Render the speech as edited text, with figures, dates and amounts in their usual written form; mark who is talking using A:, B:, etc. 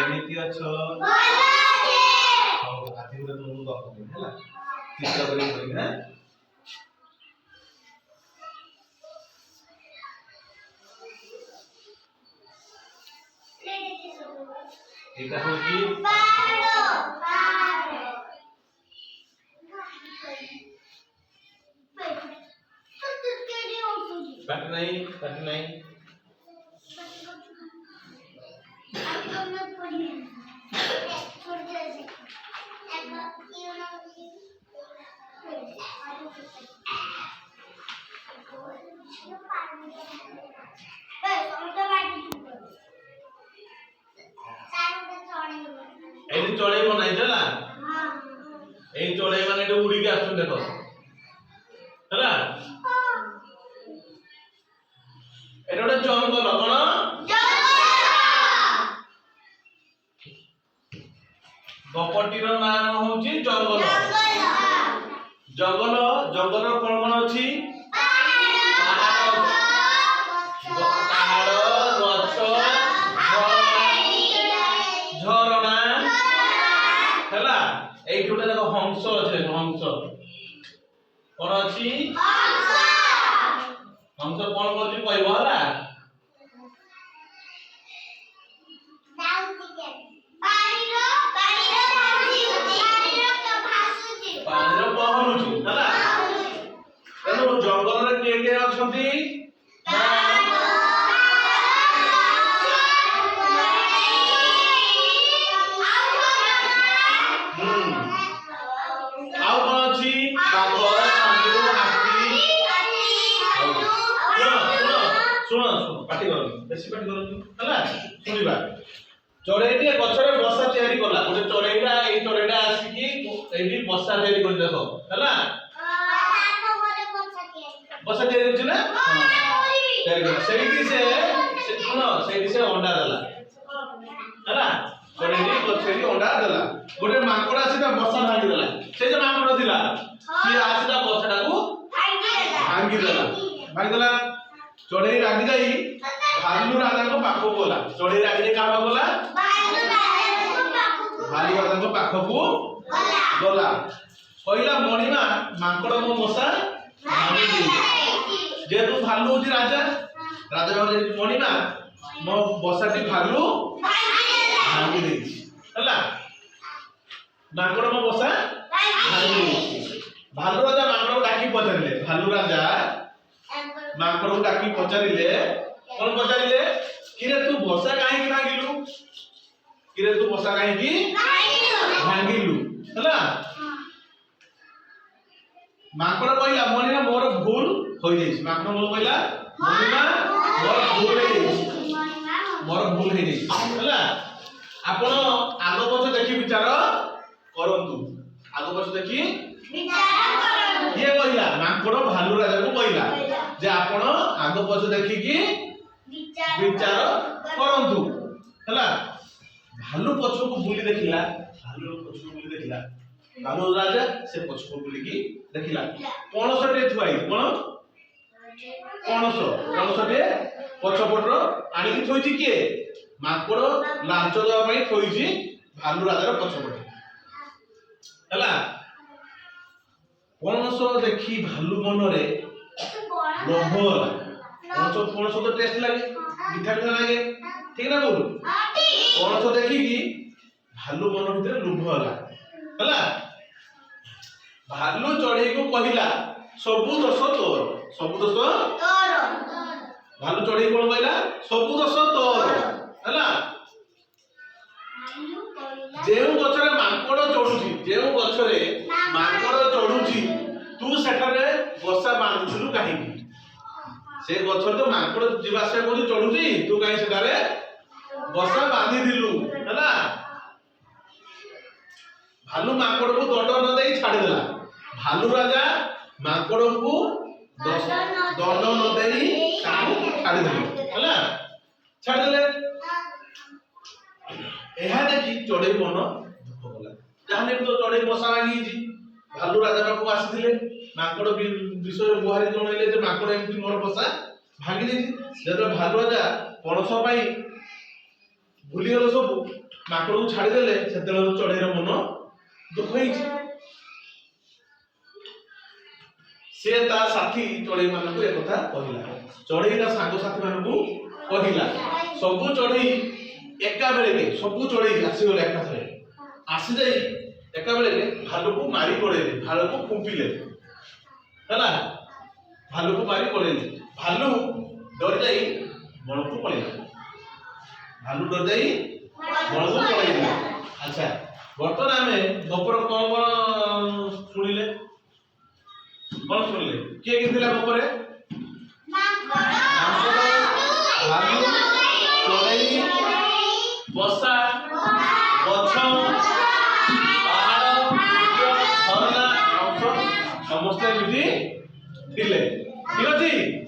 A: କେମିତି ଅଛ? ଭଲ ଅଛି। ହଉ ଆଜି ଗୋଟେ ତୁମକୁ ଗପ କହିବି ହେଲା, ଚିତ୍ର କରି କହିବି ନା। এটা হচ্ছে পাহাড় কাট নাই এই চড়াই বনাইছ না, এই চড়াই মানে এটা উড়িকে আসুন দেখো ହେଲା। এটা ଗୋଟେ ଜଙ୍ଗଲ, କଣ ଗପଟିର ନାମ ହଉଛି ଜଙ୍ଗଲ। ଜଙ୍ଗଲ ଜଙ୍ଗଲର କଣ କଣ ଅଛି? ପାହାଡ଼, ଗଛ, ଝରଣା ହେଲା। ଏଇଠି ଗୋଟେ ଦେଖ ହଂସ ଅଛି, ହଂସ କଣ ଅଛି? ହଂସ କଣ କରୁଛି କହିବ ହେଲା। ପାଣିର ପହଁରୁଛି ହେଲା। ତେଣୁ ଜଙ୍ଗଲରେ କିଏ କିଏ ଅଛନ୍ତି? ଆଉ କଣ ଅଛି? ବାଘ, ଭାଲୁ, ହାତୀ। ଶୁଣ ପାଟି କରନି, ବେଶୀ ପାଟି କରନି ହେଲା, ଶୁଣିବା। ଚଢେଇଟି ଗଛରେ ବସା ତିଆରି କଲା। ଗୋଟେ ଚଢେଇଟା, ଏଇ ଚଢେଇଟା ଆସିକି ଏଇଠି ବସା ତିଆରି କରି ଦେଖ ହେଲା। ବସା ତିଆରି କରୁଛି ନା, ତିଆରି କଲା। ସେଇଠି ସେ ଶୁଣ, ସେଇଠି ସେ ଅଣ୍ଡା ଦେଲା ହେଲା। ଚଢେଇଟି ସେଇଠି ଅଣ୍ଡା ଦେଲା। ଗୋଟେ ମାଙ୍କଡ ଆସି ତା ବସା ଭାଙ୍ଗି ଦେଲା। ସେ ଯୋଉ ମାଙ୍କଡ ଥିଲା ସିଏ ଆସି ତା ବସାଟାକୁ ଭାଙ୍ଗିଦେଲା। ଚଢେଇ ରାଗି ଯାଇ ଭାଲୁ ରାଜାଙ୍କ ପାଖକୁ ଗଲା। ଚଢେଇ ରାଗି ଯାଇ କାହା ପାଖକୁ ଗଲା? ଭାଲୁ ରାଜାଙ୍କ ପାଖକୁ ଗଲା। କହିଲା, ମଣିମା, ମାଙ୍କଡ ମୋ ବସା ଭାଙ୍ଗି ଦେଇଛି। ଯେହେତୁ ଭାଲୁ ହଉଛି ରାଜା, ରାଜା ଭାବୁଛି ମଣିମା ମୋ ବସାଟି ଭାଲୁ ଭାଙ୍ଗି ଦେଇଛି ହେଲା। ମାଙ୍କଡ ମୋ ବସା ଭାଙ୍ଗି ଦେଇଛି। ଭାଲୁ ରାଜା ମାଙ୍କଡକୁ ଡାକି ପଚାରିଲେ। ଭାଲୁ ରାଜା ମାଙ୍କଡକୁ ଡାକି ପଚାରିଲେ, କଣ ପଚାରିଲେ? କିରେ ତୁ ବସା କାହିଁକି ଭାଙ୍ଗିଲୁ? କିରେ ତୁ ବସା କାହିଁକି ଭାଙ୍ଗିଲୁ ହେଲା। ମାଙ୍କଡ କହିଲା, ମଣିମା ମୋର ଭୁଲ ହୋଇଯାଇଛି। ମାଙ୍କଡ ମୋର କହିଲା, ମଣିମା ମୋର ଭୁଲ ହେଇଯାଇଛି ହେଲା। ଆପଣ ଆଗ ପଛ ଦେଖି ବିଚାର କରନ୍ତୁ। ଆଗ ପଛ ଦେଖି କିଏ କହିଲା? ମାଙ୍କଡ ଭାଲୁ ରାଜାକୁ କହିଲା ଯେ ଆପଣ ଆଗ ପଛ ଦେଖିକି ବିଚାର କରନ୍ତୁ ହେଲା। ଭାଲୁ ପଛକୁ ବୁଲି ଦେଖିଲା। ଭାଲୁ ରାଜା ସେ ପଛକୁ ବୁଲିକି ଦେଖିଲା, ପଣସଟିଏ ଥୁଆ ହେଇଛି। କଣ? ପଣସଟିଏ ପଛପଟର ଆଣିକି ଥୋଇଛି। କିଏ? ମାଙ୍କଡ ଲାଞ୍ଚ ଦେବା ପାଇଁ ଥୋଇଛି ଭାଲୁ ରାଜାର ପଛପଟେ ହେଲା। ପଣସ ଦେଖି ଭାଲୁ ମନରେ ଲୋଭ ହେଲା। ପଣସ ତ ଟେଷ୍ଟ ଲାଗେ, ମିଠା ଲାଗେ, ଠିକ ନା ବୋଲ? ପଣସ ଦେଖିକି ଭାଲୁ ମନ ଭିତରେ ଲୋଭ ହେଲା। ଭାଲୁ ଚଢେଇକୁ କହିଲା, ସବୁ ଦୋଷ ତୋର। ସବୁ ଦୋଷ ଭାଲୁ ଚଢେଇ କଣ କହିଲା? ସବୁ ଦୋଷ ତୋର ହେଲା। ଯେଉଁ ଗଛରେ ମାଙ୍କଡ ଚଢୁଛି ତୁ ସେଠାରେ ବସା ବାନ୍ଧୁଥିଲୁ କାହିଁକି? ସେ ଗଛରେ ତ ମାଙ୍କଡ ଯିବା ଆସିବା କରୁଛି, ଚଢୁଛି, ତୁ କାହିଁ ସେଠାରେ ବସା ବାନ୍ଧିଥିଲୁ ହେଲା। ଭାଲୁ ମାଙ୍କଡକୁ ଦଣ୍ଡ ନ ଦେଇ ଛାଡିଦେଲା। ଭାଲୁ ରାଜା ମାଙ୍କଡକୁ ଦଣ୍ଡ ନ ଦେଇ ଛାଡିଦେଲେ ହେଲା। ଛାଡିଦେଲେ। ଏହା ଦେଖି ଚଢେଇ ମନ ଦୁଃଖ କଲା। ଯାହାହେଲେ ବି ତ ଚଢେଇ ବସା ଭାଙ୍ଗିଛି। ଭାଲୁ ରାଜା ପାଖକୁ ଆସିଥିଲେ, ମାଙ୍କଡ ବିଷୟରେ ଗୁହାରି ଜଣେଇଲେ ଯେ ମାଙ୍କଡ ଏମିତି ମୋର ବସା ଭାଙ୍ଗି ଦେଇଛି। ଯେତେବେଳେ ଭାଲୁ ରାଜା ପଣସ ପାଇଁ ଭୁଲିଗଲେ ସବୁ, ମାଙ୍କଡକୁ ଛାଡ଼ିଦେଲେ ସେତେବେଳେ ଚଢେଇର ମନ ଦୁଃଖ ହେଇଛି। ସେ ତା ସାଥୀ ଚଢେଇ ମାନଙ୍କୁ ଏକଥା କହିଲା। ଚଢେଇ ତା ସାଙ୍ଗସାଥୀ ମାନଙ୍କୁ କହିଲା। ସବୁ ଚଢେଇ ଏକା ବେଳେକେ ସବୁ ଚଢେଇ ଆସିଗଲେ ଏକାଥରେ। ଆସିଯାଇ ଏକା ବେଳେକେ ଭାଲୁକୁ ମାରି ପଡେଇଲେ, ଭାଲୁକୁ ଫୁମ୍ପିଲେ ହେଲା। ଭାଲୁକୁ ମାରି ପଡେଇଲେ। ଭାଲୁ ଡରି ଯାଇ ବଣକୁ ପଳେଇଲା। ଭାଲୁ ଡରି ଯାଇ ବଣକୁ ପଳେଇଲା। ଆଚ୍ଛା, ବର୍ତ୍ତମାନ ଆମେ ଗପର କଣ କଣ ଶୁଣିଲେ? କଣ ଶୁଣିଲେ? କିଏ କିଏ ଥିଲା ଗପରେ? ମାଙ୍କଡ, ଭାଲୁ, ଚଢେଇ, ବସା, ଗଛ, ପାହାଡ, ଝରଣା, ସମସ୍ତେ ଏମିତି ଥିଲେ। ଠିକ ଅଛି।